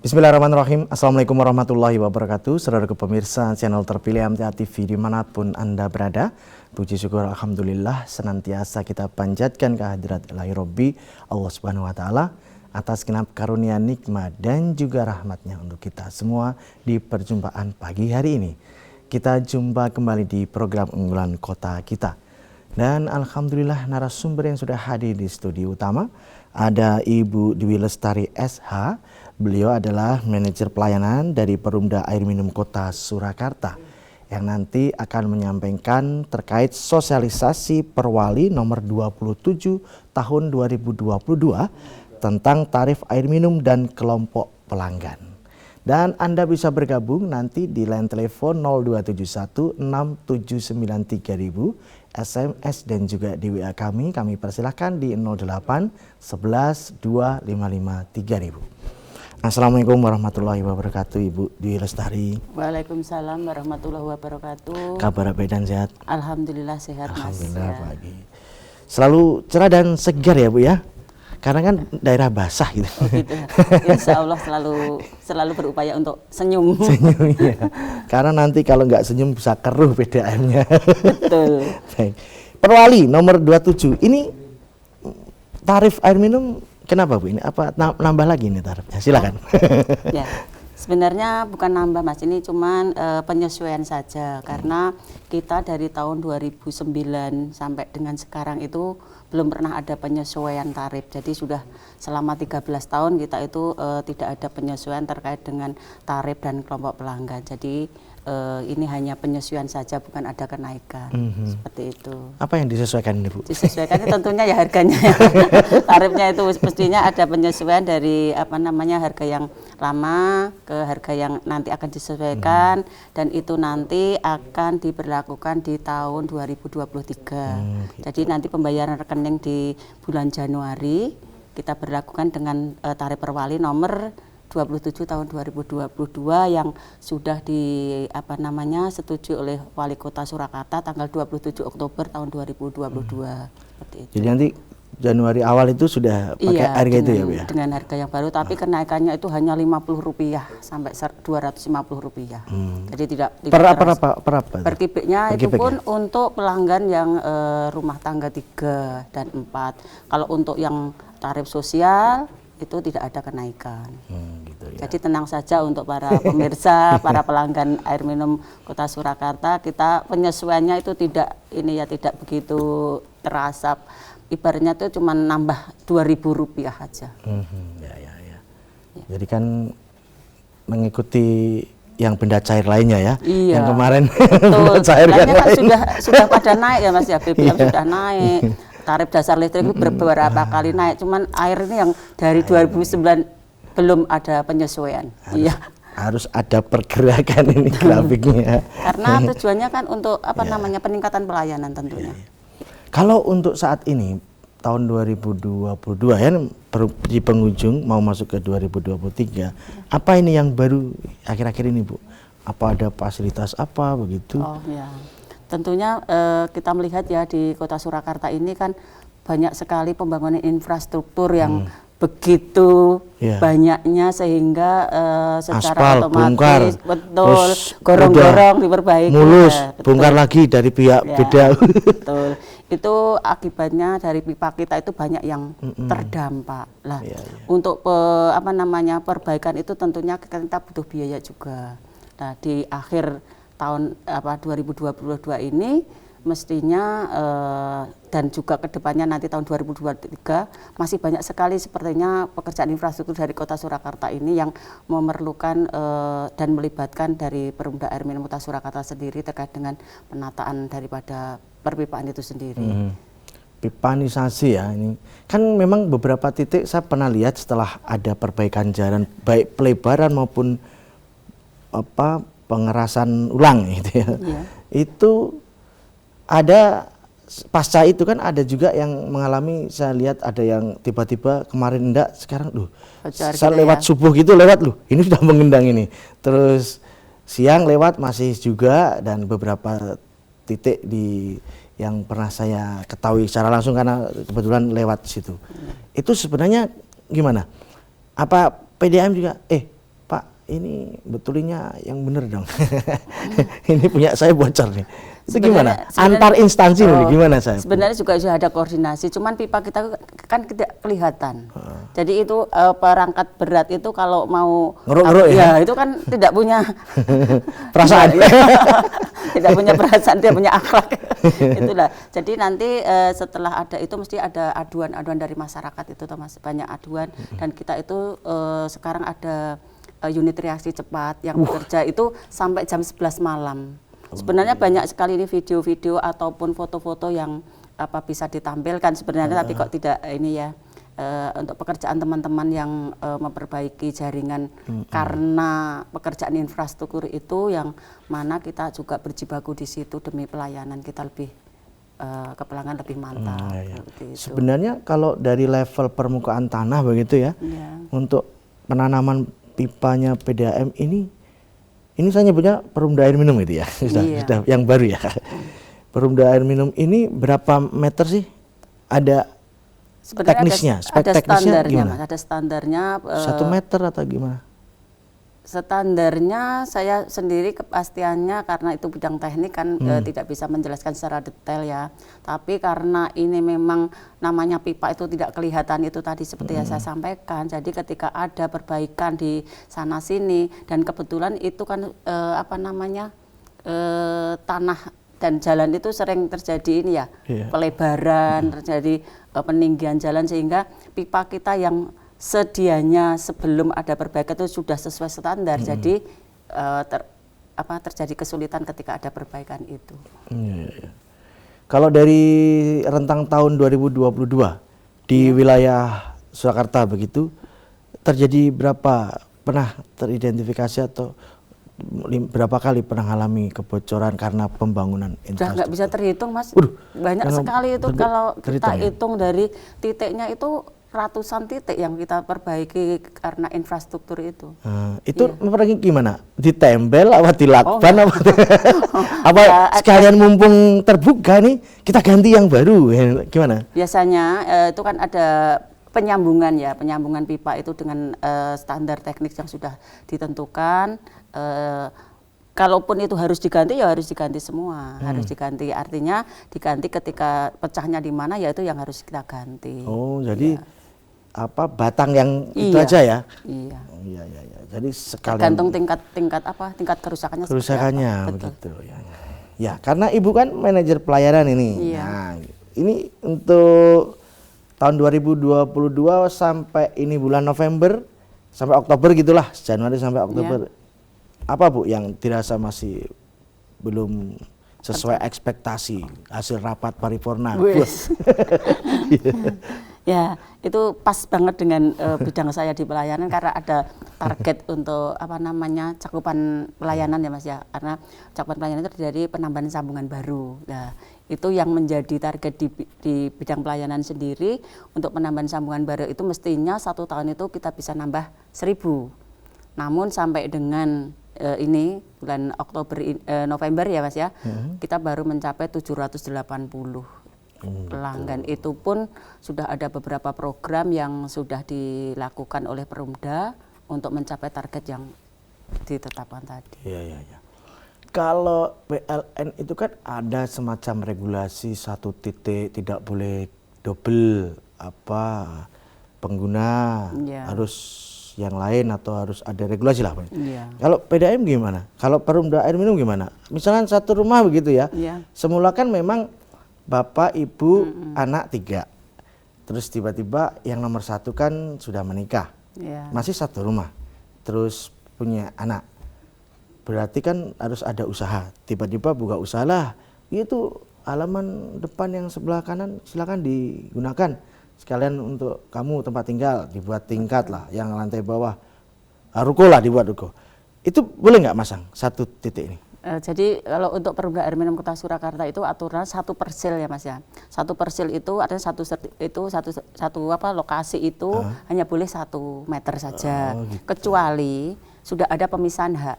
Bismillahirrahmanirrahim. Assalamualaikum warahmatullahi wabarakatuh. Saudara pemirsa channel terpilih MTA TV dimanapun Anda berada. Puji syukur Alhamdulillah senantiasa kita panjatkan kehadirat Ilahi Robbi Allah Subhanahu Wa Taala atas genap karunia nikmat dan juga rahmatnya untuk kita semua di perjumpaan pagi hari ini. Kita jumpa kembali di program unggulan kota kita. Dan Alhamdulillah narasumber yang sudah hadir di studio utama ada Ibu Dwi Lestari SH. Beliau adalah manajer pelayanan dari Perumda Air Minum Kota Surakarta yang nanti akan menyampaikan terkait sosialisasi Perwali nomor 27 tahun 2022 tentang tarif air minum dan kelompok pelanggan. Dan Anda bisa bergabung nanti di line telepon 0271 6793000, SMS dan juga di WA kami persilahkan di 08 11 255 3000. Assalamualaikum warahmatullahi wabarakatuh, Ibu Dwi Lestari. Waalaikumsalam warahmatullahi wabarakatuh. Kabar baik dan sehat? Alhamdulillah sehat, Mas. Alhamdulillah pagi. Selalu cerah dan segar ya, Bu ya? Karena kan daerah basah gitu. Oh gitu. Insya Allah selalu berupaya untuk senyum. Senyum ya. Karena nanti kalau nggak senyum bisa keruh PDAM-nya. Betul. Baik. Perwali nomor 27 ini tarif air minum. Kenapa Bu? Ini apa nambah lagi ini tarifnya? Silakan. Ya, sebenarnya bukan nambah Mas, ini cuman penyesuaian saja karena kita dari tahun 2009 sampai dengan sekarang itu belum pernah ada penyesuaian tarif. Jadi sudah selama 13 tahun kita itu tidak ada penyesuaian terkait dengan tarif dan kelompok pelanggan. Jadi ini hanya penyesuaian saja, bukan ada kenaikan. Seperti itu. Apa yang disesuaikan ini Bu? Disesuaikan tentunya ya harganya. Tarifnya itu mestinya ada penyesuaian dari harga yang lama ke harga yang nanti akan disesuaikan, dan itu nanti akan diberlakukan di tahun 2023. Jadi nanti pembayaran rekening di bulan Januari kita berlakukan dengan tarif Perwali nomor 27 tahun 2022 yang sudah setujui oleh Wali Kota Surakarta tanggal 27 Oktober tahun 2022. Seperti itu. Jadi nanti Januari awal itu sudah pakai harga itu ya Bu ya? Dengan harga yang baru, tapi kenaikannya itu hanya Rp50 sampai Rp250. Jadi tidak per apa? Per kubiknya itu pun untuk pelanggan yang rumah tangga 3 dan 4. Kalau untuk yang tarif sosial itu tidak ada kenaikan. Gitu ya. Jadi tenang saja untuk para pemirsa, para pelanggan air minum Kota Surakarta, kita penyesuaiannya itu tidak begitu terasa. Ibaratnya itu cuma nambah Rp2.000 aja. Ya. Jadi kan mengikuti yang benda cair lainnya ya. Iya. Yang kemarin betul. cair kan sudah pada naik ya Mas ya, BBM sudah naik. Tarif dasar listrik itu beberapa kali naik, cuman air ini yang dari 2009 belum ada penyesuaian. Harus ada pergerakan ini grafiknya. Karena tujuannya kan untuk peningkatan pelayanan tentunya. Kalau untuk saat ini tahun 2022 ya di penghujung mau masuk ke 2023, apa ini yang baru akhir-akhir ini Bu? Apa ada fasilitas apa begitu? Oh ya. Tentunya kita melihat ya di Kota Surakarta ini kan banyak sekali pembangunan infrastruktur yang begitu banyaknya sehingga secara otomatis betul gorong-gorong diperbaiki. Mulus, bongkar lagi dari pihak beda. Betul. Itu akibatnya dari pipa kita itu banyak yang terdampak. Lah, untuk perbaikan itu tentunya kita butuh biaya juga. Nah, di akhir tahun 2022 ini mestinya dan juga kedepannya nanti tahun 2023 masih banyak sekali sepertinya pekerjaan infrastruktur dari Kota Surakarta ini yang memerlukan dan melibatkan dari Perumda Air Minum Kota Surakarta sendiri terkait dengan penataan daripada perpipaan itu sendiri. Pipanisasi ya, ini kan memang beberapa titik saya pernah lihat setelah ada perbaikan jalan baik pelebaran maupun pengerasan ulang gitu ya. Itu ada pasca itu kan ada juga yang mengalami, saya lihat ada yang tiba-tiba kemarin enggak, sekarang saya lewat subuh gitu ini sudah mengendang ini. Terus siang lewat masih juga, dan beberapa titik yang pernah saya ketahui secara langsung karena kebetulan lewat situ. Itu sebenarnya gimana? Apa PDAM juga ini betulnya yang bener dong. Ini punya saya bocor nih. Itu gimana? Antar instansi nih gimana saya? Sebenarnya juga sudah ada koordinasi, cuman pipa kita kan tidak kelihatan. Jadi itu perangkat berat itu kalau mau ngeruk-ngeruk ya? itu kan tidak punya perasaan. Tidak punya perasaan, dia punya akhlak. Itulah. Jadi nanti setelah ada itu mesti ada aduan-aduan dari masyarakat itu, Mas, banyak aduan dan kita itu sekarang ada unit reaksi cepat yang bekerja itu sampai jam 11 malam. Sebenarnya banyak sekali ini video-video ataupun foto-foto yang bisa ditampilkan sebenarnya, tapi kok tidak ini ya, untuk pekerjaan teman-teman yang memperbaiki jaringan karena pekerjaan infrastruktur itu yang mana kita juga berjibaku di situ demi pelayanan kita lebih ke pelanggan lebih mantap. Sebenarnya kalau dari level permukaan tanah begitu ya, untuk penanaman pipanya PDAM ini saya nyebutnya perumda air minum gitu ya, sudah yang baru ya. Perumda air minum ini berapa meter sih? Ada teknisnya, ada standarnya, gimana? Mas, ada standarnya. 1 meter atau gimana? Standarnya saya sendiri kepastiannya karena itu bidang teknik kan tidak bisa menjelaskan secara detail ya. Tapi karena ini memang namanya pipa itu tidak kelihatan itu tadi seperti yang saya sampaikan. Jadi ketika ada perbaikan di sana sini dan kebetulan itu kan tanah dan jalan itu sering terjadi ini ya, pelebaran, terjadi peninggian jalan sehingga pipa kita yang sedianya sebelum ada perbaikan itu sudah sesuai standar, jadi terjadi kesulitan ketika ada perbaikan itu. Kalau dari rentang tahun 2022 di wilayah Surakarta begitu terjadi pernah teridentifikasi atau berapa kali pernah alami kebocoran karena pembangunan infrastruktur? Nggak bisa terhitung, Mas. Banyak sekali itu kalau kita hitung dari titiknya itu ratusan titik yang kita perbaiki karena infrastruktur itu. Itu gimana? Ditempel apa dilakban apa sekalian mumpung terbuka nih kita ganti yang baru, gimana? Biasanya itu kan ada penyambungan pipa itu dengan standar teknik yang sudah ditentukan. Kalaupun itu harus diganti ya harus diganti semua, harus diganti, artinya diganti ketika pecahnya di mana ya itu yang harus kita ganti. Jadi batang yang itu aja ya? Iya. Jadi sekalian tergantung tingkat kerusakannya. Kerusakannya begitu ya. Ya, karena Ibu kan manajer pelayanan ini. Nah, ini untuk tahun 2022 sampai ini bulan November sampai Oktober gitulah, Januari sampai Oktober. Apa Bu yang dirasa masih belum sesuai ekspektasi hasil rapat paripurna? Ya, itu pas banget dengan bidang saya di pelayanan karena ada target untuk cakupan pelayanan ya Mas ya. Karena cakupan pelayanan itu dari penambahan sambungan baru. Nah, itu yang menjadi target di bidang pelayanan sendiri. Untuk penambahan sambungan baru itu mestinya 1 tahun itu kita bisa nambah 1.000. Namun sampai dengan ini bulan November ya Mas ya, kita baru mencapai 780 pelanggan. Itu pun sudah ada beberapa program yang sudah dilakukan oleh Perumda untuk mencapai target yang ditetapkan tadi. Iya. Kalau PLN itu kan ada semacam regulasi 1 titik tidak boleh double pengguna, harus yang lain atau harus ada regulasi lah. Kalau PDAM gimana? Kalau Perumda air minum gimana? Misalkan 1 rumah begitu ya. Semula kan memang Bapak, Ibu, anak 3. Terus tiba-tiba yang nomor 1 kan sudah menikah. Masih 1 rumah. Terus punya anak. Berarti kan harus ada usaha. Tiba-tiba buka usaha lah. Itu halaman depan yang sebelah kanan silakan digunakan. Sekalian untuk kamu tempat tinggal, dibuat tingkat lah. Yang lantai bawah ruko lah, dibuat ruko. Itu boleh nggak masang 1 titik ini? Jadi kalau untuk Perumda Air Minum Kota Surakarta itu aturan 1 persil ya Mas ya. 1 persil itu artinya satu lokasi itu hanya boleh 1 meter saja. Kecuali sudah ada pemisahan hak.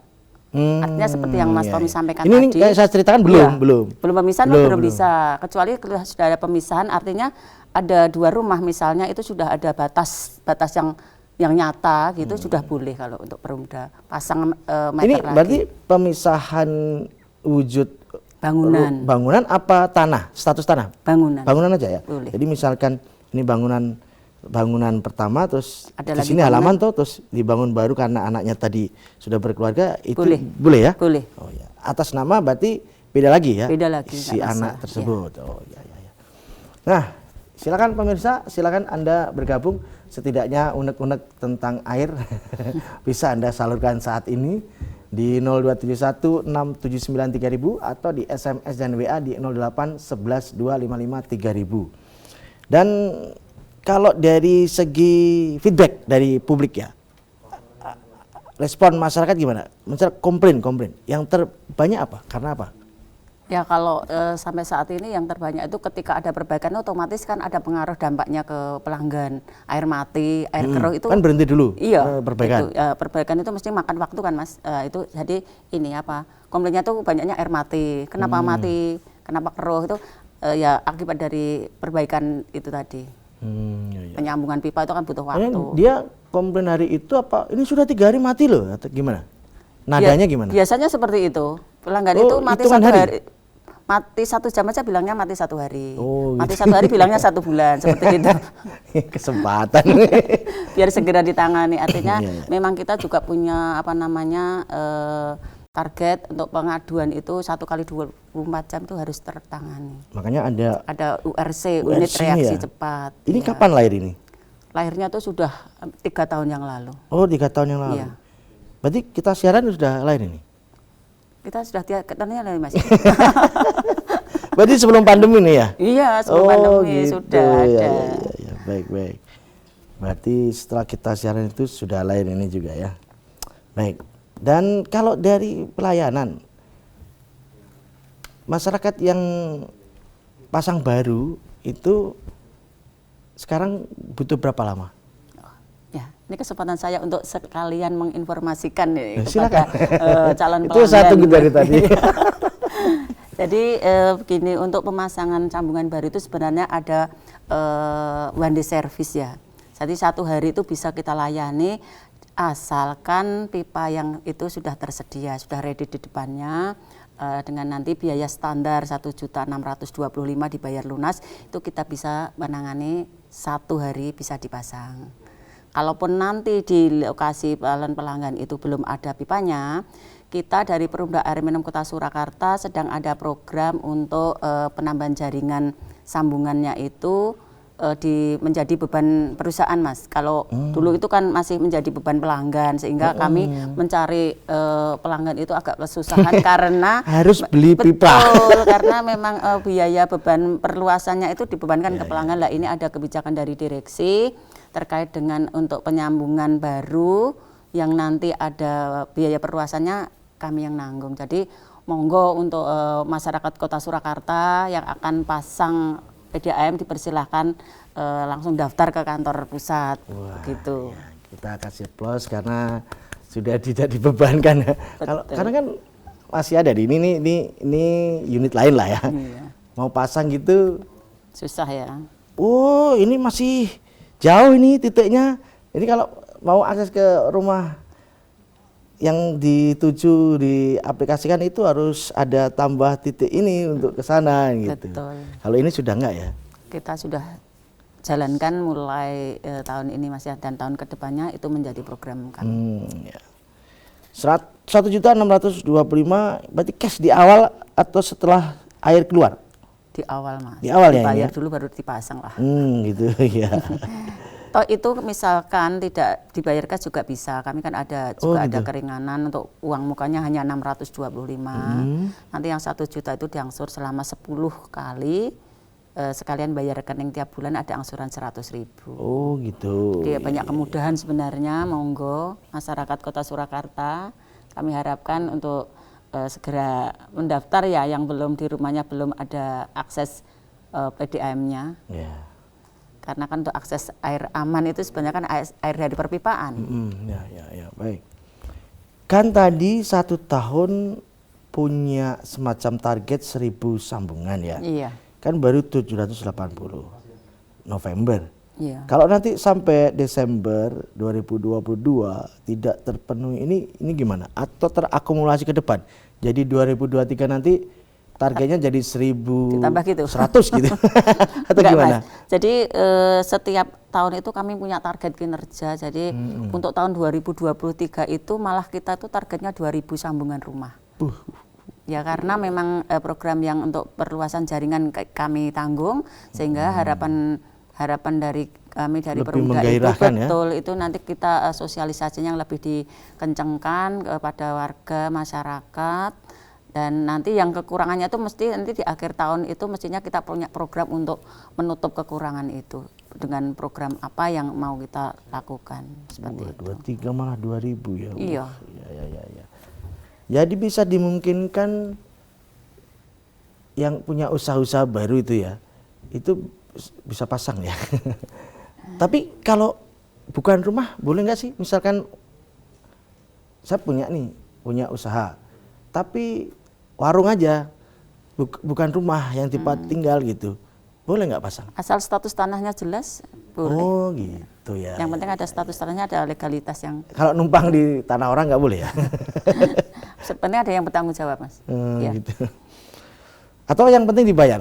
Artinya seperti yang Mas Tommy sampaikan ini tadi. Ini saya ceritakan belum Pemisahan belum bisa. Kecuali sudah ada pemisahan artinya ada 2 rumah misalnya itu sudah ada batas yang yang nyata gitu sudah boleh kalau untuk perumda pasang meter Ini lagi. berarti pemisahan wujud bangunan apa tanah, status tanah? Bangunan. Bangunan aja ya. Boleh. Jadi misalkan ini bangunan pertama, terus Ada di lagi sini bangunan. halaman tuh, terus dibangun baru karena anaknya tadi sudah berkeluarga, itu Boleh. boleh ya? Boleh. Oh ya. Atas nama berarti beda lagi ya? Beda lagi, Si nggak anak masalah, tersebut. Oh ya. Nah, silakan pemirsa, silakan Anda bergabung. Setidaknya unek-unek tentang air bisa Anda salurkan saat ini di 02716793000 atau di SMS dan WA di 08112553000. Dan kalau dari segi feedback dari publik ya, respon masyarakat gimana? Misalnya komplain. Yang terbanyak apa? Karena apa? Ya kalau sampai saat ini yang terbanyak itu ketika ada perbaikan otomatis kan ada pengaruh dampaknya ke pelanggan. Air mati, air keruh itu kan berhenti dulu. Iya, perbaikan. Itu, perbaikan itu mesti makan waktu kan Mas. Itu jadi ini apa? Komplainnya tuh banyaknya air mati. Kenapa mati? Kenapa keruh itu ya akibat dari perbaikan itu tadi. Iya. Penyambungan pipa itu kan butuh waktu. Dia komplain hari itu apa? Ini sudah 3 hari mati loh atau gimana? Nadanya gimana? Biasanya seperti itu. Pelanggan Oh, itu mati hitungan 1 hari? hari. Mati 1 jam aja bilangnya mati 1 hari. Oh, mati 1 hari bilangnya 1 bulan seperti itu. Kesempatan. Biar segera ditangani. Artinya Iya. memang kita juga punya apa namanya target untuk pengaduan itu 1 kali 24 jam itu harus tertangani. Makanya Ada URC, unit URC reaksi ya? cepat. Ini Ya. kapan lahir ini? Lahirnya tuh sudah 3 tahun yang lalu. Oh, 3 tahun yang lalu. Iya. Berarti kita siaran sudah lahir ini? Kita sudah ketanya loh Mas. Berarti sebelum pandemi nih ya? Iya, sebelum pandemi gitu. sudah ada. Ya. Baik. Berarti setelah kita siaran itu sudah lahir ini juga ya. Baik. Dan kalau dari pelayanan, masyarakat yang pasang baru itu sekarang butuh berapa lama? Ya, ini kesempatan saya untuk sekalian menginformasikan nih Silakan. kepada calon Itu pelanggan. satu dari tadi. Jadi begini, untuk pemasangan sambungan baru itu sebenarnya ada one day service ya. Jadi 1 hari itu bisa kita layani asalkan pipa yang itu sudah tersedia, sudah ready di depannya. Dengan nanti biaya standar 1.625.000 dibayar lunas, itu kita bisa menangani 1 hari bisa dipasang. Kalaupun nanti di lokasi pelanggan itu belum ada pipanya, kita dari Perumda Air Minum Kota Surakarta sedang ada program untuk penambahan jaringan sambungannya itu menjadi beban perusahaan Mas. Kalau dulu itu kan masih menjadi beban pelanggan sehingga kami mencari pelanggan itu agak kesusahan karena harus beli pipa. Betul, karena memang biaya beban perluasannya itu dibebankan ke pelanggan. Lah ini ada kebijakan dari direksi terkait dengan untuk penyambungan baru yang nanti ada biaya perluasannya kami yang nanggung. Jadi monggo untuk masyarakat Kota Surakarta yang akan pasang PDAM dipersilahkan langsung daftar ke kantor pusat. Wah, gitu. Ya, kita kasih plus karena sudah tidak dibebankan. Karena kan masih ada di ini unit lain lah ya. Iya. Mau pasang gitu, Susah ya. oh ini masih jauh ini titiknya. Ini kalau mau akses ke rumah yang dituju diaplikasikan itu harus ada tambah titik ini untuk ke sana gitu. Betul. Kalau ini sudah enggak ya? Kita sudah jalankan mulai tahun ini Mas ya, dan tahun kedepannya itu menjadi program kami. Ya. 1.625.000 berarti cash di awal atau setelah air keluar? Di awal Mas. Di awal ya, dibayar ini ya? dulu baru dipasang lah. Gitu ya. Toh itu misalkan tidak dibayar cash juga bisa. Kami kan ada juga ada gitu. keringanan untuk uang mukanya hanya 625. Nanti yang 1 juta itu diangsur selama 10 kali. Sekalian bayar rekening tiap bulan ada angsuran 100.000. Oh gitu. Jadi banyak kemudahan sebenarnya, monggo masyarakat Kota Surakarta. Kami harapkan untuk segera mendaftar ya yang belum di rumahnya belum ada akses PDAM-nya. Ya. Karena kan untuk akses air aman itu sebenarnya kan air dari perpipaan. Ya, baik. Kan tadi 1 tahun punya semacam target 1.000 sambungan ya. Iya. Kan baru 780 November. Iya. Kalau nanti sampai Desember 2022 tidak terpenuhi, ini gimana? Atau terakumulasi ke depan? Jadi 2023 nanti targetnya jadi Ditambah gitu. 1.100 gitu. Atau Enggak, gimana? Mas. Jadi setiap tahun itu kami punya target kinerja. Jadi untuk tahun 2023 itu malah kita tuh targetnya 2.000 sambungan rumah. Ya karena memang program yang untuk perluasan jaringan kami tanggung, sehingga harapan dari kami dari Lebih Perumda itu menggairahkan ya? betul itu nanti kita sosialisasinya yang lebih dikencengkan kepada warga masyarakat. Dan nanti yang kekurangannya itu mesti nanti di akhir tahun itu mestinya kita punya program untuk menutup kekurangan itu dengan program apa yang mau kita lakukan seperti itu. 23 malah 2.000 ya. Iya. Ya. Jadi bisa dimungkinkan yang punya usaha-usaha baru itu ya, itu bisa pasang ya. Tapi kalau bukan rumah boleh nggak sih? Misalkan saya punya usaha, tapi warung aja, bukan rumah yang tempat tinggal gitu, boleh nggak pasang? Asal status tanahnya jelas boleh. Oh gitu ya. Yang penting ada status tanahnya, ada legalitas yang. Kalau numpang di tanah orang nggak boleh ya? Sebenarnya ada yang bertanggung jawab, Mas. Ya. Gitu. Atau yang penting dibayar?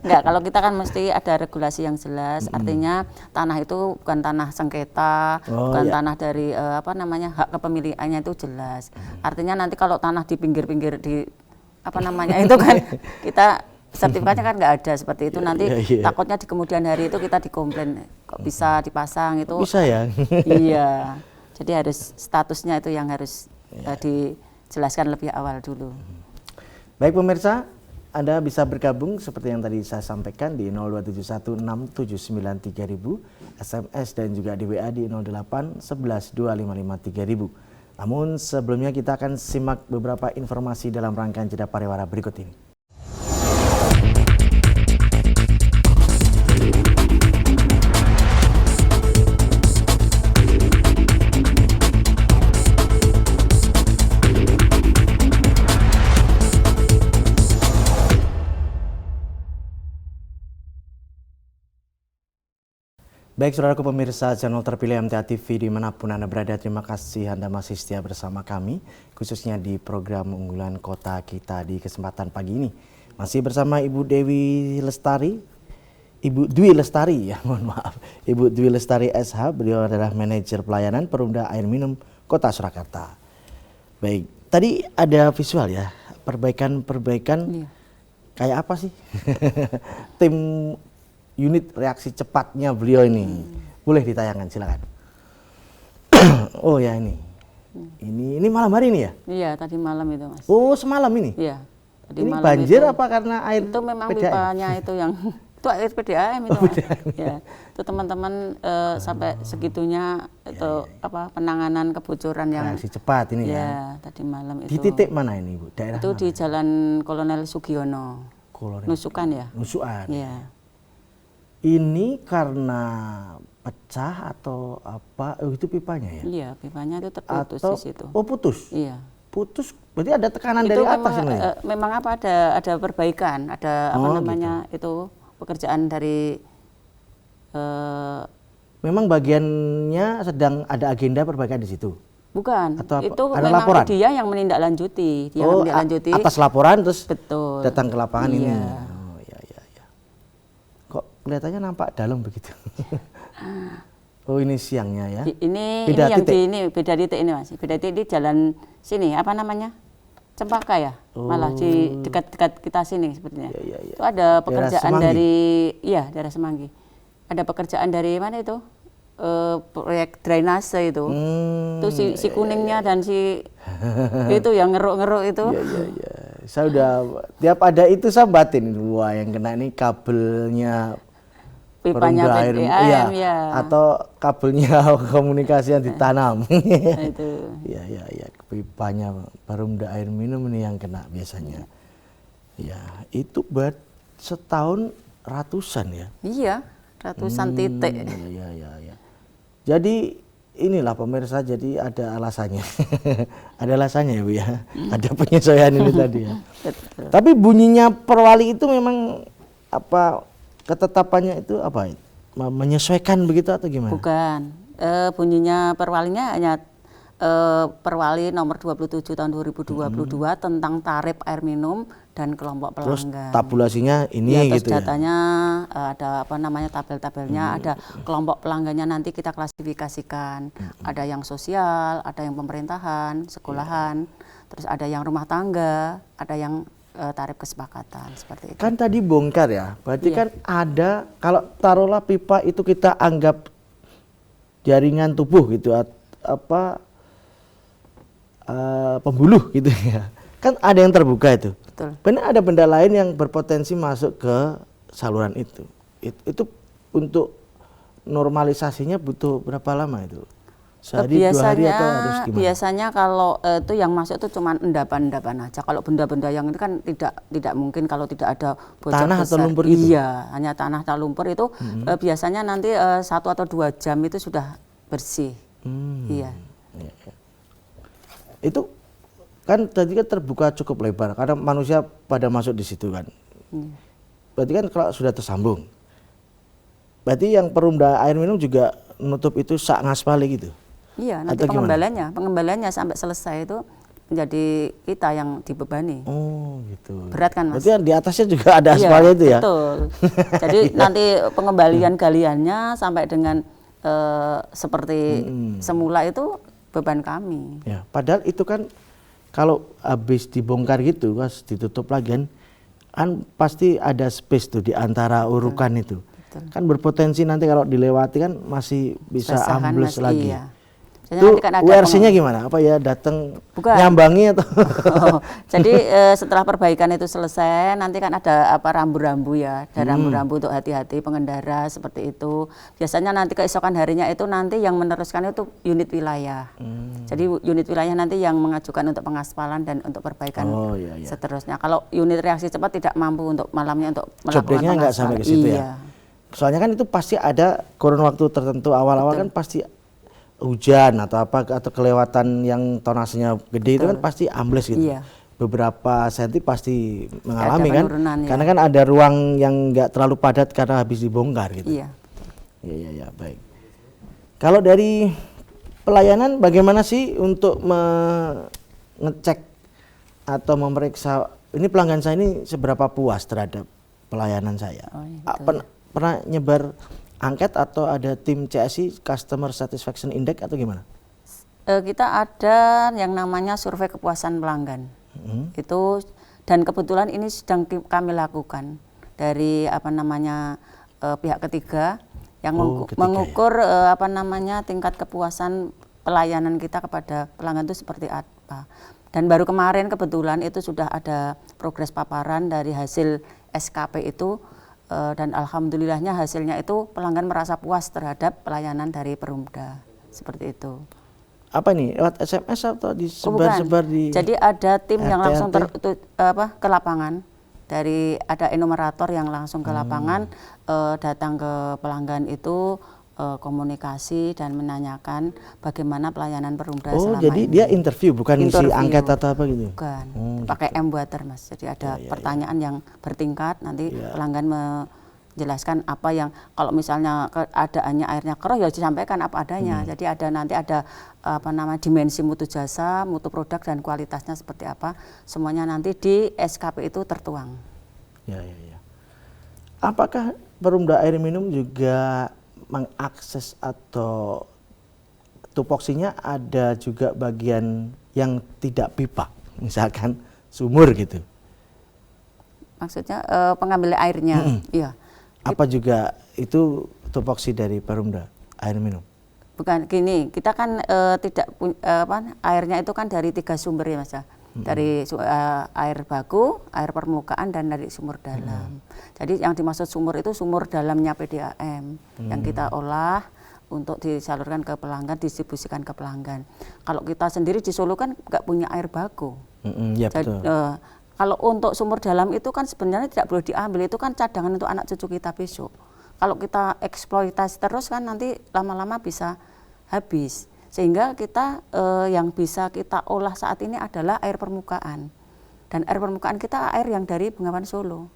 Enggak, kalau kita kan mesti ada regulasi yang jelas. Artinya tanah itu bukan tanah sengketa, bukan tanah dari hak kepemilikannya itu jelas. Artinya nanti kalau tanah di pinggir-pinggir di itu kan kita sertifikatnya kan nggak ada seperti itu. Nanti takutnya di kemudian hari itu kita dikomplain kok bisa dipasang itu. Bisa ya? Iya. Jadi harus statusnya itu yang harus dijelaskan lebih awal dulu. Baik pemirsa, Anda bisa bergabung seperti yang tadi saya sampaikan di 02716793000, SMS dan juga di WA di 08112553.000. Namun sebelumnya kita akan simak beberapa informasi dalam rangkaian jeda pariwara berikut ini. Baik saudaraku pemirsa channel terpilih MTA TV dimanapun Anda berada, terima kasih Anda masih setia bersama kami, khususnya di program unggulan kota kita di kesempatan pagi ini. Masih bersama Ibu Dwi Lestari ya, mohon maaf. Ibu Dwi Lestari SH, beliau adalah manajer pelayanan Perumda Air Minum Kota Surakarta. Baik, tadi ada visual ya, perbaikan kayak apa sih? Tim unit reaksi cepatnya beliau ini. Boleh ditayangkan, silakan. Oh ya ini. Ini malam hari ini ya? Iya, tadi malam itu, Mas. Oh, semalam ini? Iya. Tadi Ini malam banjir itu, apa karena air itu memang PDAM? pipanya itu yang itu air PDAM itu, Mas. Ya. Itu teman-teman sampai segitunya itu penanganan kebocoran yang reaksi cepat ini ya, tadi malam itu. Di titik mana ini, Bu? Daerah itu mana? di Jalan Kolonel Sugiono. Nusukan ya? Nusukan. Iya. Ini karena pecah atau apa? Oh, itu pipanya ya? Iya, pipanya itu terputus Atau, di situ. Oh, putus? Iya. Putus, berarti ada tekanan Itu dari memang, atas sebenarnya? memang ada perbaikan, ada itu pekerjaan dari memang bagiannya sedang ada agenda perbaikan di situ? bukan, Atau apa? itu Ada memang laporan? dia yang menindaklanjuti, Atas laporan terus betul. datang ke lapangan ini. Iya. Oh, iya. Kok kelihatannya nampak dalam begitu? Oh, ini siangnya ya? Ini beda yang titik. ini beda titik ini, Mas. Beda titik di jalan sini, apa namanya? Cempaka ya? Malah di dekat-dekat kita sini sepertinya. Iya. Itu ada pekerjaan Semanggi. daerah Semanggi. Ada pekerjaan dari mana itu? Proyek drainase itu. Itu si kuningnya dan si itu yang ngeruk-ngeruk itu. Iya. Saya udah tiap ada itu saya batin, wah yang kena ini kabelnya Pipanya Perumda Air, PDAM ya. atau kabelnya komunikasi yang ditanam. Itu. Iya, pipanya Perumda Air Minum ini yang kena biasanya. Ya, itu buat setahun ratusan ya. Iya, ratusan titik. Iya. Jadi inilah pemirsa, jadi ada alasannya. Ada alasannya ya, Bu ya. Ada penyesuaian ini tadi ya. Betul. Tapi bunyinya Perwali itu memang apa ketetapannya itu apa? menyesuaikan begitu atau gimana? Bukan. Bunyinya perwalinya hanya Perwali nomor 27 tahun 2022 tentang tarif air minum dan kelompok Terus pelanggan. tabulasinya ini Ya, terus gitu ya. datanya ada apa namanya tabel-tabelnya, ada kelompok pelanggannya nanti kita klasifikasikan. Ada yang sosial, ada yang pemerintahan, sekolahan, terus ada yang rumah tangga, ada yang tarif kesepakatan seperti itu. Kan tadi bongkar ya. Berarti Iya. kan ada, kalau taruhlah pipa itu kita anggap jaringan tubuh gitu, pembuluh gitu ya. Kan ada yang terbuka itu. Betul. Benar ada benda lain yang berpotensi masuk ke saluran itu. Itu untuk normalisasinya butuh berapa lama itu? Sehari, 2 hari atau harus gimana? Biasanya kalau itu yang masuk itu cuma endapan-endapan aja. Kalau benda-benda yang itu kan tidak mungkin kalau tidak ada bocor Tanah besar. atau lumpur gitu? Iya, hanya tanah atau lumpur itu biasanya nanti 1 atau 2 jam itu sudah bersih. Iya. Ya, ya. Itu kan tadi kan terbuka cukup lebar karena manusia pada masuk di situ kan. Berarti kan kalau sudah tersambung, berarti yang perumda air minum juga nutup itu sak ngaspali gitu. Iya, nanti Atau gimana? pengembaliannya sampai selesai itu menjadi kita yang dibebani. Oh gitu. Berat kan, Mas? Berarti yang di atasnya juga ada aspalnya itu ya? Betul. Jadi nanti pengembalian galiannya sampai dengan seperti semula itu beban kami. Ya, padahal itu kan kalau habis dibongkar gitu, pas ditutup lagi kan pasti ada space tuh di antara urukan itu. Betul. Kan berpotensi nanti kalau dilewati kan masih bisa Basahan, ambles Mas, lagi. iya. Itu Nanti kan ada WRC-nya gimana? Apa ya datang Bukan. nyambangi atau? Oh, jadi setelah perbaikan itu selesai, nanti kan ada apa rambu-rambu ya, ada rambu-rambu untuk hati-hati pengendara seperti itu. Biasanya nanti keesokan harinya itu nanti yang meneruskan itu unit wilayah. Jadi unit wilayah nanti yang mengajukan untuk pengaspalan dan untuk perbaikan Oh, iya, iya. seterusnya. Kalau unit reaksi cepat tidak mampu untuk malamnya untuk Job melakukan desk-nya nggak sampai ke situ ya? Iya. Soalnya kan itu pasti ada kurun waktu tertentu awal-awal kan pasti hujan atau apa atau kelewatan yang tonasenya gede itu kan pasti ambles gitu. Iya. Beberapa senti pasti mengalami Ada kan, penurunan, ya. karena kan ada ruang yang nggak terlalu padat karena habis dibongkar gitu. Iya. Iya, baik. Kalau dari pelayanan bagaimana sih untuk mengecek atau memeriksa ini pelanggan saya ini seberapa puas terhadap pelayanan saya? Oh, iya, Pernah nyebar angket atau ada tim CSI Customer Satisfaction Index atau gimana? Kita ada yang namanya survei kepuasan pelanggan. Itu dan kebetulan ini sedang kami lakukan dari apa namanya pihak ketiga yang mengukur apa namanya tingkat kepuasan pelayanan kita kepada pelanggan itu seperti apa. Dan baru kemarin kebetulan itu sudah ada progres paparan dari hasil SKP itu. Dan alhamdulillahnya hasilnya itu pelanggan merasa puas terhadap pelayanan dari Perumda seperti itu. Apa nih lewat SMS atau disebar-sebar di? Jadi ada tim yang langsung RT? ke lapangan, dari ada enumerator yang langsung ke lapangan datang ke pelanggan itu komunikasi dan menanyakan bagaimana pelayanan Perumda selama Oh jadi ini. dia interview bukan ngisi angket atau apa gitu? Bukan, pakai M-Butter, Mas. Jadi ada pertanyaan yang bertingkat, nanti pelanggan menjelaskan apa yang, kalau misalnya keadaannya airnya keruh ya disampaikan apa adanya. Jadi nanti ada apa namanya dimensi mutu jasa, mutu produk dan kualitasnya seperti apa. Semuanya nanti di SKP itu tertuang. Ya. Apakah Perumda Air Minum juga mengakses atau tupoksinya ada juga bagian yang tidak pipa, misalkan sumur gitu? Maksudnya pengambil airnya, iya. Apa juga itu tupoksi dari Perumda Air Minum? Bukan gini, kita kan tidak airnya itu kan dari 3 sumber ya, Mas ya. Dari air baku, air permukaan dan dari sumur dalam. Jadi yang dimaksud sumur itu sumur dalamnya PDAM yang kita olah untuk disalurkan ke pelanggan, distribusikan ke pelanggan. Kalau kita sendiri di Solo kan nggak punya air baku. Ya, Jadi, betul. kalau untuk sumur dalam itu kan sebenarnya tidak boleh diambil, itu kan cadangan untuk anak cucu kita besok. Kalau kita eksploitasi terus kan nanti lama-lama bisa habis. Sehingga kita yang bisa kita olah saat ini adalah air permukaan. Dan air permukaan kita air yang dari Bengawan Solo.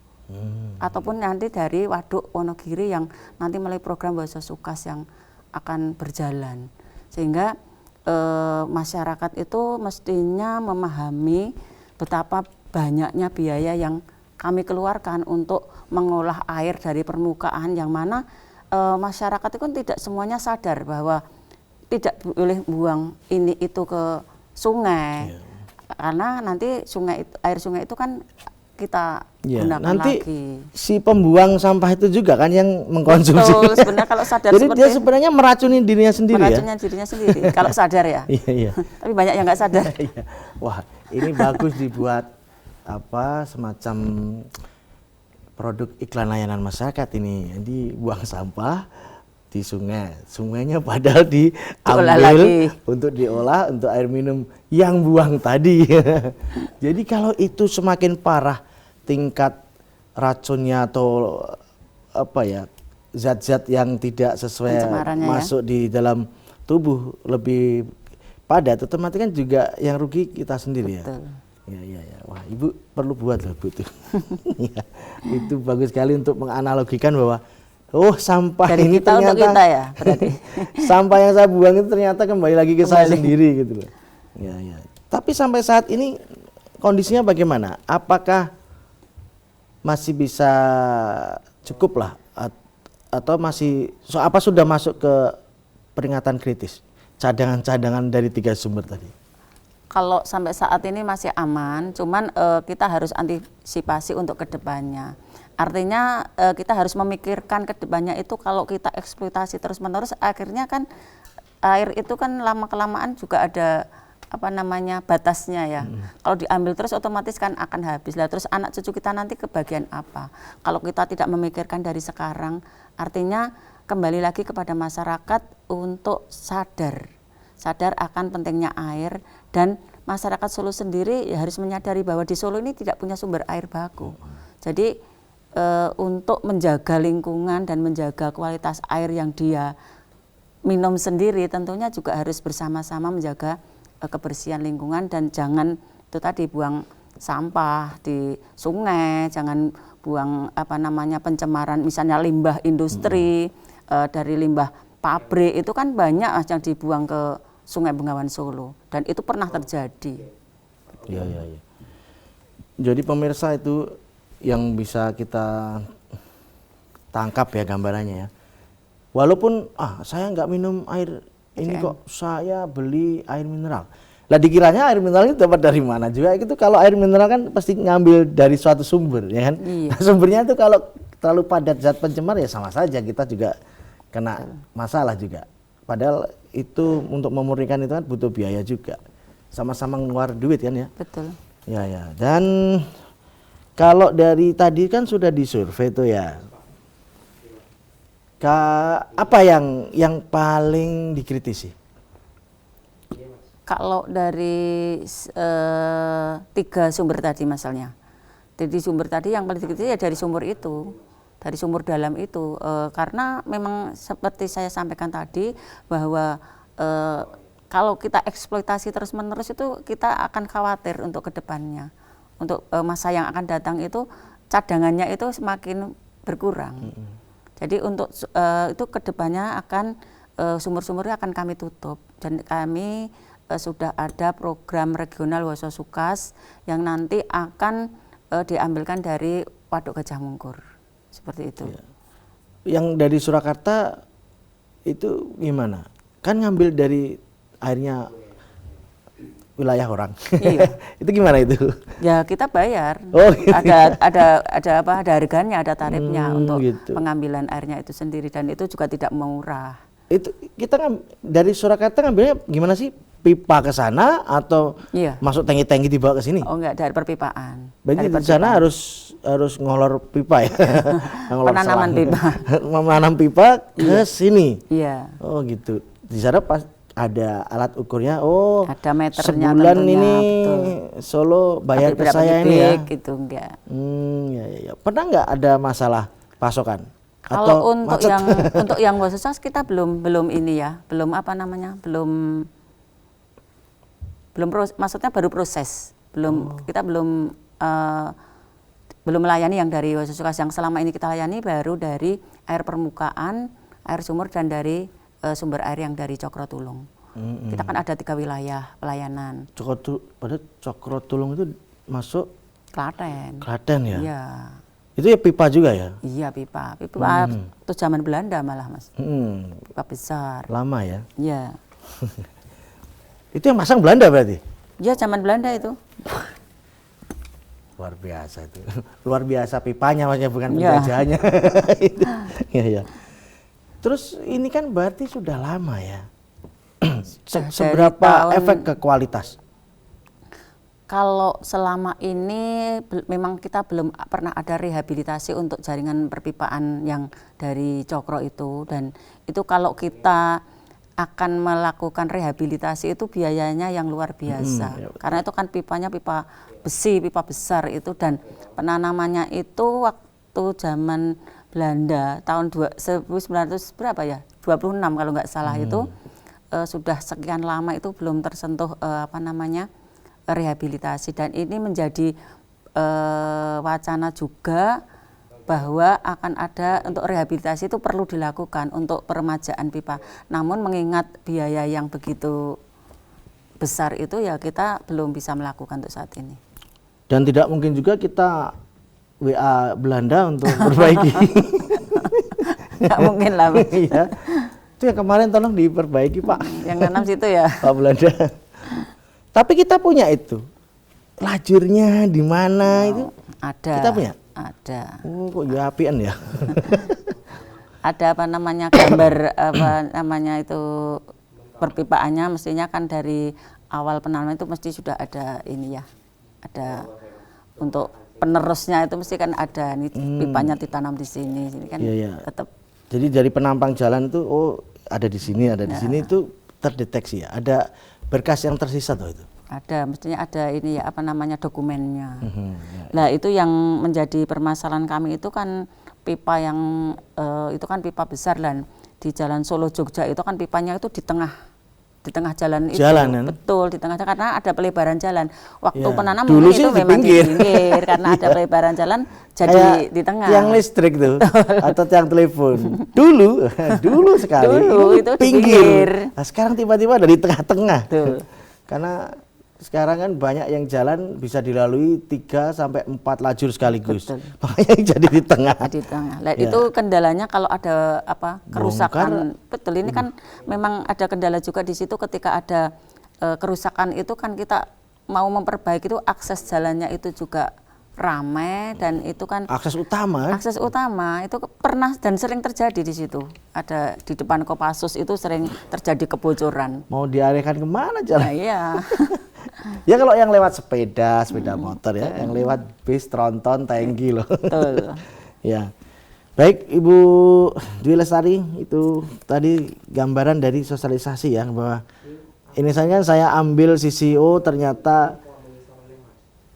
Ataupun nanti dari Waduk Wonogiri yang nanti melalui program Woso Sukas yang akan berjalan. Sehingga masyarakat itu mestinya memahami betapa banyaknya biaya yang kami keluarkan untuk mengolah air dari permukaan, yang mana masyarakat itu kan tidak semuanya sadar bahwa tidak boleh buang ini itu ke sungai. Karena nanti air sungai itu kan kita gunakan nanti lagi. Si pembuang sampah itu juga kan yang mengkonsumsi. Betul, sebenarnya kalau sadar Jadi seperti dia sebenarnya meracuni dirinya sendiri meracunnya dirinya sendiri kalau sadar ya. Iya. Tapi banyak yang nggak sadar. Wah, ini bagus dibuat semacam produk iklan layanan masyarakat ini. Jadi buang sampah di sungai, sungainya padahal diambil untuk diolah untuk air minum yang buang tadi. Jadi kalau itu semakin parah tingkat racunnya atau zat-zat yang tidak sesuai masuk di dalam tubuh lebih padat, otomatis kan juga yang rugi kita sendiri. Betul. Ya. Wah, Ibu perlu buat loh Bu tuh. Itu bagus sekali untuk menganalogikan bahwa sampah dari ini kita ternyata untuk kita ya berarti. sampah yang saya buang itu ternyata kembali lagi ke saya sendiri gitu loh. Ya. Tapi sampai saat ini kondisinya bagaimana? Apakah masih bisa cukup lah atau masih apa sudah masuk ke peringatan kritis? Cadangan-cadangan dari 3 sumber tadi. Kalau sampai saat ini masih aman, cuman kita harus antisipasi untuk kedepannya. Artinya kita harus memikirkan kedepannya itu kalau kita eksploitasi terus-menerus, akhirnya kan air itu kan lama-kelamaan juga ada batasnya ya. Kalau diambil terus otomatis kan akan habis lah. Terus anak cucu kita nanti kebagian apa? Kalau kita tidak memikirkan dari sekarang, artinya kembali lagi kepada masyarakat untuk sadar akan pentingnya air, dan masyarakat Solo sendiri ya harus menyadari bahwa di Solo ini tidak punya sumber air baku. Jadi untuk menjaga lingkungan dan menjaga kualitas air yang dia minum sendiri, tentunya juga harus bersama-sama menjaga kebersihan lingkungan, dan jangan itu tadi buang sampah di sungai, jangan buang pencemaran misalnya limbah industri, dari limbah pabrik itu kan banyak yang dibuang ke Sungai Bengawan Solo, dan itu pernah terjadi. Iya. Jadi pemirsa itu yang bisa kita tangkap ya gambarannya ya. Walaupun saya nggak minum air ini kok, saya beli air mineral. Lah dikiranya air mineral itu dapat dari mana juga? Itu kalau air mineral kan pasti ngambil dari suatu sumber ya kan. Iya. Sumbernya itu kalau terlalu padat zat pencemar ya sama saja kita juga kena masalah juga. Padahal itu untuk memurnikan itu kan butuh biaya juga. Sama-sama ngeluar duit kan ya. Betul. Ya. Dan kalau dari tadi kan sudah disurvei tuh ya. Apa yang paling dikritisi? Kalau dari 3 sumber tadi misalnya. Jadi sumber tadi yang paling dikritisi ya dari sumber itu. Dari sumber dalam itu, karena memang seperti saya sampaikan tadi bahwa kalau kita eksploitasi terus-menerus itu kita akan khawatir untuk kedepannya, untuk masa yang akan datang itu cadangannya itu semakin berkurang. Jadi untuk itu kedepannya akan sumur-sumurnya akan kami tutup, dan kami sudah ada program regional Woso Sukas yang nanti akan diambilkan dari Waduk Gajah Mungkur. Seperti itu. Ya. Yang dari Surakarta itu gimana? Kan ngambil dari airnya wilayah orang. Iya. Itu gimana itu? Ya kita bayar. Oh, gitu. Ada harganya, ada tarifnya untuk gitu. pengambilan airnya itu sendiri, dan itu juga tidak murah. Itu kita dari Surakarta ngambilnya gimana sih? Pipa ke sana atau masuk tangki-tangki dibawa ke sini? Oh enggak, dari perpipaan. Berarti di sana harus ngolor pipa ya. Penanaman pipa. Menanam pipa ke sini. Iya. Oh gitu. Di sana pas ada alat ukurnya. Ada meternya sebulan tentunya, ini betul. Solo bayar ke saya ini ya. Gitu enggak. Ya. Pernah nggak ada masalah pasokan? Kalau untuk yang Woso Sukas kita belum ini ya, maksudnya baru proses, kita belum belum melayani yang dari Wasesukas. Yang selama ini kita layani baru dari air permukaan, air sumur, dan dari sumber air yang dari Cokrotulung. Kita kan ada 3 wilayah pelayanan. Cokrotulung itu masuk Klaten. Klaten ya? Iya. Itu ya pipa juga ya? Iya, pipa. Pipa itu zaman Belanda malah, Mas. Pipa besar. Lama ya? Iya. Itu yang masang Belanda berarti? Iya, zaman Belanda itu. Luar biasa itu. Luar biasa pipanya maksudnya, bukan Ya. penjajahannya. Iya, ya. Terus ini kan berarti sudah lama ya. Seberapa tahun- efek ke kualitas? Kalau selama ini memang kita belum pernah ada rehabilitasi untuk jaringan perpipaan yang dari Cokro itu, dan itu kalau kita akan melakukan rehabilitasi itu biayanya yang luar biasa. Karena itu kan pipanya pipa besi, pipa besar itu, dan penanamannya itu waktu zaman Belanda tahun 1900 berapa ya? 26 kalau nggak salah itu sudah sekian lama itu belum tersentuh rehabilitasi, dan ini menjadi wacana juga bahwa akan ada untuk rehabilitasi itu perlu dilakukan untuk peremajaan pipa. Namun mengingat biaya yang begitu besar itu ya kita belum bisa melakukan untuk saat ini. Dan tidak mungkin juga kita WA Belanda untuk perbaiki. Nggak mungkin lah, Mas. Iya. Itu yang kemarin tolong diperbaiki Pak. Yang nanam situ ya. Pak Belanda. Tapi kita punya itu. Lajurnya di mana itu? Ada. Kita punya? Ada. Oh, kok ya apian ya? Ada gambar itu perpipaannya, mestinya kan dari awal penanaman itu mesti sudah ada ini ya. Ada untuk penerusnya itu mesti kan ada nih pipanya ditanam di sini kan tetap. Jadi dari penampang jalan itu ada di sini, ada di sini itu terdeteksi ya. Ada berkas yang tersisa tuh itu. Ada, mestinya ada ini ya dokumennya. Nah itu yang menjadi permasalahan kami itu kan pipa yang itu kan pipa besar, dan di Jalan Solo Jogja itu kan pipanya itu di tengah jalan itu. Jalanan. Betul, di tengah karena ada pelebaran jalan. Waktu Ya, penanaman dulu itu sih di memang pinggir. di pinggir karena ada pelebaran jalan jadi Kayak di tengah. tiang listrik tuh atau tiang telepon. Dulu sekali. Dulu itu di pinggir. Nah, sekarang tiba-tiba ada di tengah-tengah. Betul. Karena sekarang kan banyak yang jalan bisa dilalui 3 sampai 4 lajur sekaligus. Betul. Makanya yang jadi di tengah. Di tengah. Nah, Ya. itu kendalanya kalau ada kerusakan. Bongkar. Betul, ini kan memang ada kendala juga di situ ketika ada kerusakan itu kan kita mau memperbaiki itu akses jalannya itu juga ramai, dan itu kan Akses utama. akses utama itu pernah dan sering terjadi di situ. Ada di depan Kopassus itu sering terjadi kebocoran. Mau diarahkan kemana jalan? Nah, iya. Ya kalau yang lewat sepeda motor ya, yang lewat bis, tronton, tangki loh. Betul. Ya. Baik Ibu Dwi Lestari, itu tadi gambaran dari sosialisasi ya, bahwa ini saya ambil sisi ternyata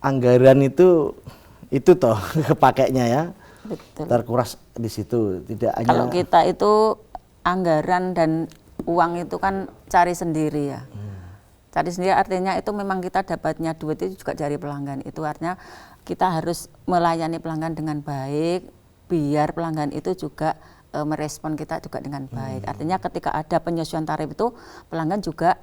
anggaran itu toh kepakainya ya. Betul. Terkuras di situ, tidak hanya Kalau kita itu anggaran dan uang itu kan cari sendiri ya. Cari sendiri artinya itu memang kita dapatnya duit itu juga dari pelanggan. Itu artinya kita harus melayani pelanggan dengan baik, biar pelanggan itu juga merespon kita juga dengan baik. Artinya ketika ada penyesuaian tarif itu pelanggan juga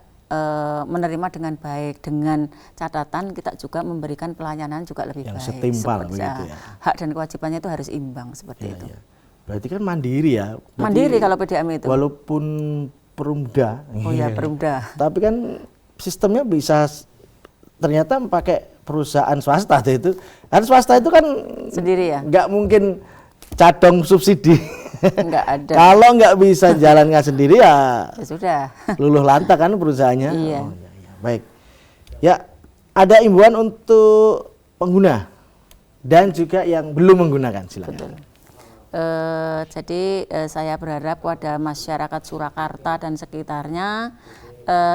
menerima dengan baik, dengan catatan kita juga memberikan pelayanan juga lebih yang baik. setimpal Seperti, begitu ya. hak dan kewajibannya itu harus imbang seperti itu. Ya. Berarti kan mandiri ya. Berarti Mandiri kalau PDAM itu. walaupun perumda. Oh ya, perumda. Tapi kan sistemnya bisa ternyata pakai perusahaan swasta itu. Kan swasta itu kan Sendiri ya? nggak mungkin cadong subsidi. Enggak ada. Kalau nggak bisa jalankan sendiri ya Ya sudah. luluh lantak kan perusahaannya. Iya. Oh, iya. Baik. Ya, ada imbauan untuk pengguna dan juga yang belum menggunakan, silakan. Betul. Jadi saya berharap pada masyarakat Surakarta dan sekitarnya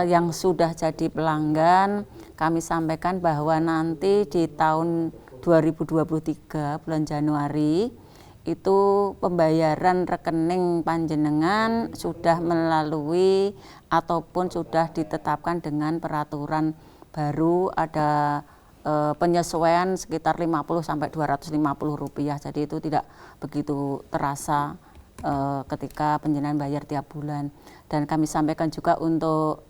yang sudah jadi pelanggan, kami sampaikan bahwa nanti di tahun 2023 bulan Januari itu pembayaran rekening panjenengan sudah melalui ataupun sudah ditetapkan dengan peraturan baru, ada penyesuaian sekitar 50 sampai 250 rupiah. Jadi itu tidak begitu terasa ketika penjenengan bayar tiap bulan. Dan kami sampaikan juga untuk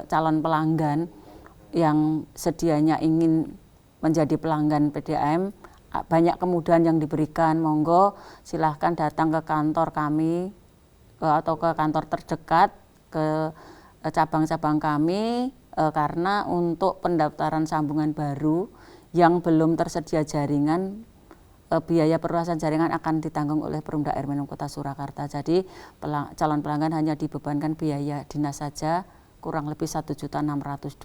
calon pelanggan yang sedianya ingin menjadi pelanggan PDAM, banyak kemudahan yang diberikan. Monggo silahkan datang ke kantor kami atau ke kantor terdekat, ke cabang-cabang kami, karena untuk pendaftaran sambungan baru yang belum tersedia jaringan, biaya perluasan jaringan akan ditanggung oleh Perumda Air Minum Kota Surakarta. Jadi calon pelanggan hanya dibebankan biaya dinas saja kurang lebih 1.625.000.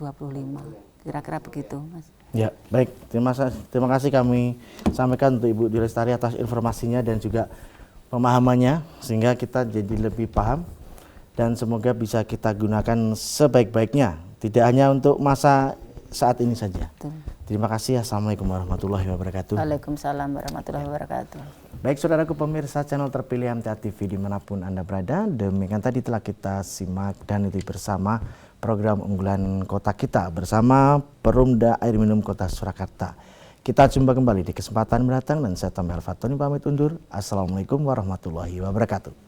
Kira-kira begitu, Mas. Ya, baik. Terima kasih kami sampaikan untuk Ibu Dwi Lestari atas informasinya dan juga pemahamannya, sehingga kita jadi lebih paham dan semoga bisa kita gunakan sebaik-baiknya, tidak hanya untuk masa saat ini saja. Betul. Terima kasih. Assalamualaikum warahmatullahi wabarakatuh. Waalaikumsalam warahmatullahi wabarakatuh. Baik, saudaraku pemirsa channel terpilih MTA TV dimanapun Anda berada, demikian tadi telah kita simak dan ikuti bersama program unggulan kota kita bersama Perumda Air Minum Kota Surakarta. Kita jumpa kembali di kesempatan mendatang dan saya Tammy Al-Fatoni pamit undur. Assalamualaikum warahmatullahi wabarakatuh.